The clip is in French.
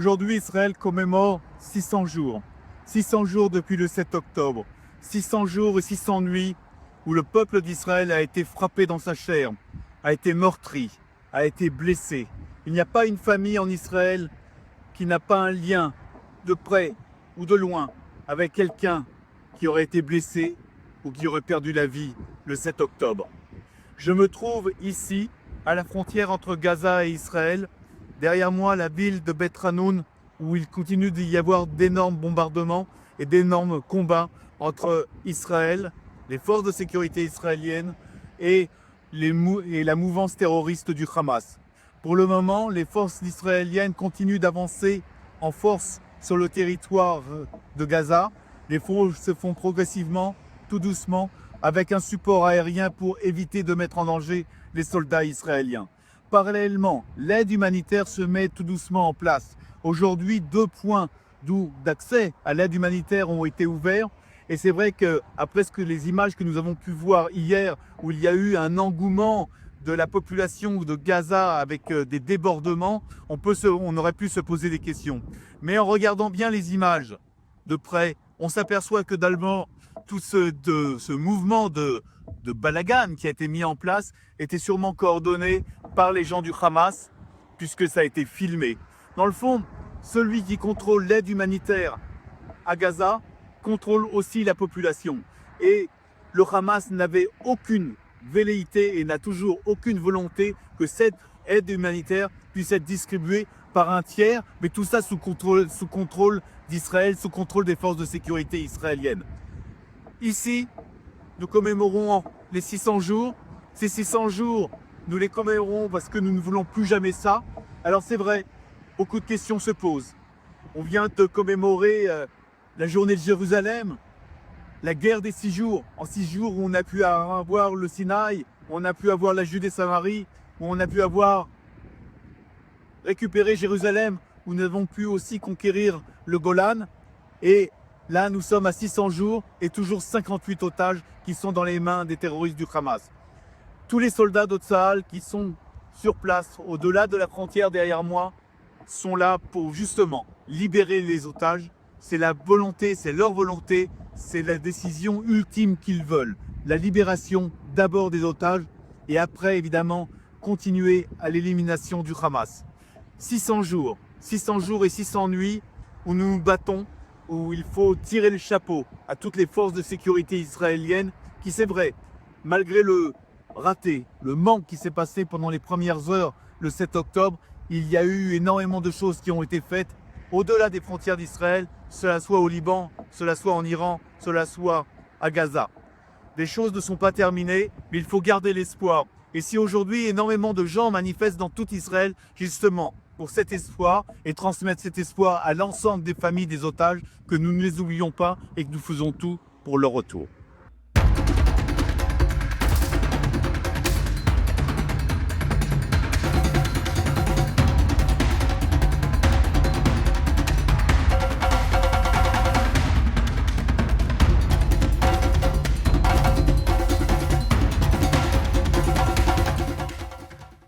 Aujourd'hui, Israël commémore 600 jours. 600 jours depuis le 7 octobre. 600 jours et 600 nuits où le peuple d'Israël a été frappé dans sa chair, a été meurtri, a été blessé. Il n'y a pas une famille en Israël qui n'a pas un lien de près ou de loin avec quelqu'un qui aurait été blessé ou qui aurait perdu la vie le 7 octobre. Je me trouve ici, à la frontière entre Gaza et Israël. Derrière moi, la ville de Beth Hanoun, où il continue d'y avoir d'énormes bombardements et d'énormes combats entre Israël, les forces de sécurité israéliennes et la mouvance terroriste du Hamas. Pour le moment, les forces israéliennes continuent d'avancer en force sur le territoire de Gaza. Les forces se font progressivement, tout doucement, avec un support aérien pour éviter de mettre en danger les soldats israéliens. Parallèlement, l'aide humanitaire se met tout doucement en place. Aujourd'hui, 2 points d'accès à l'aide humanitaire ont été ouverts. Et c'est vrai qu'après les images que nous avons pu voir hier, où il y a eu un engouement de la population de Gaza avec des débordements, on aurait pu se poser des questions. Mais en regardant bien les images de près, on s'aperçoit que d'abord, tout ce mouvement de balagan qui a été mis en place était sûrement coordonné par les gens du Hamas, puisque ça a été filmé. Dans le fond, celui qui contrôle l'aide humanitaire à Gaza contrôle aussi la population. Et le Hamas n'avait aucune velléité et n'a toujours aucune volonté que cette aide humanitaire puisse être distribuée par un tiers, mais tout ça sous contrôle d'Israël, sous contrôle des forces de sécurité israéliennes. Ici, nous commémorons les 600 jours. Ces 600 jours, nous les commémorons parce que nous ne voulons plus jamais ça. Alors c'est vrai, beaucoup de questions se posent. On vient de commémorer la journée de Jérusalem, la guerre des 6 jours. En 6 jours, où on a pu avoir le Sinaï, où on a pu avoir la Judée-Samarie, où on a pu avoir récupéré Jérusalem, où nous avons pu aussi conquérir le Golan. Et là, nous sommes à 600 jours et toujours 58 otages qui sont dans les mains des terroristes du Hamas. Tous les soldats d'Otsahal qui sont sur place, au-delà de la frontière derrière moi, sont là pour justement libérer les otages. C'est la volonté, c'est leur volonté, c'est la décision ultime qu'ils veulent. La libération d'abord des otages et après évidemment continuer à l'élimination du Hamas. 600 jours et 600 nuits où nous nous battons, où il faut tirer le chapeau à toutes les forces de sécurité israéliennes qui, c'est vrai, malgré le raté, le manque qui s'est passé pendant les premières heures le 7 octobre, il y a eu énormément de choses qui ont été faites au-delà des frontières d'Israël, cela soit au Liban, cela soit en Iran, cela soit à Gaza. Les choses ne sont pas terminées, mais il faut garder l'espoir. Et si aujourd'hui énormément de gens manifestent dans tout Israël, justement, pour cet espoir et transmettre cet espoir à l'ensemble des familles des otages, que nous ne les oublions pas et que nous faisons tout pour leur retour.